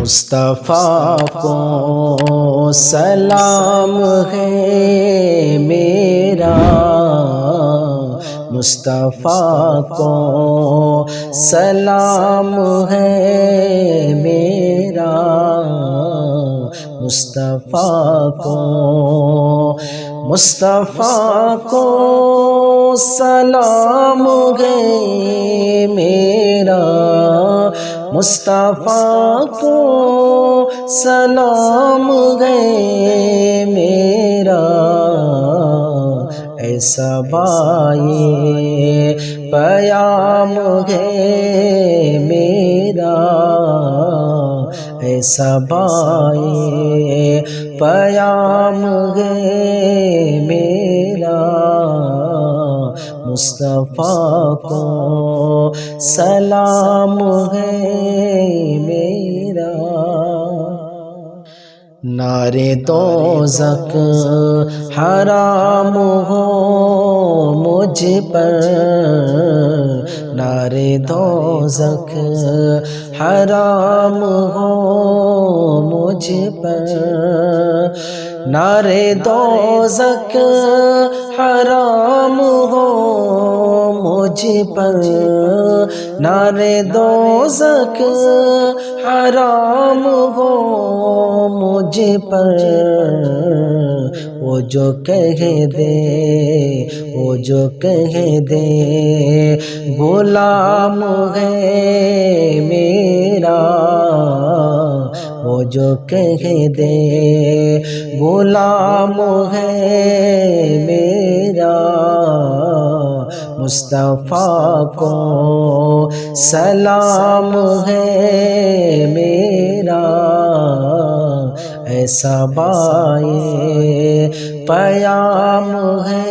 مصطفیٰ کو سلام ہے میرا، مصطفیٰ کو سلام ہے میرا، مصطفیٰ کو سلام ہے میرا، مصطفیٰ کو سلام ہے میرا، ایسا بائے پیام ہے میرا، ایسا بائے پیام ہے میرا، مصطفیٰ کو سلام ہے میرا۔ نارے دوزخ حرام ہو مجھ پر، نارے دوزخ حرام ہو مجھ پر، نارے دوزخ حرام ہو مجھ پر، نارے دوزخ حرام ہو مجھ پر، وہ جو کہہ دے، وہ جو کہہ دے غلام ہے میرا، وہ جو کہہ دے غلام ہے میرا، مصطفیٰ کو سلام ہے میرا، ایسا بائے پیام ہے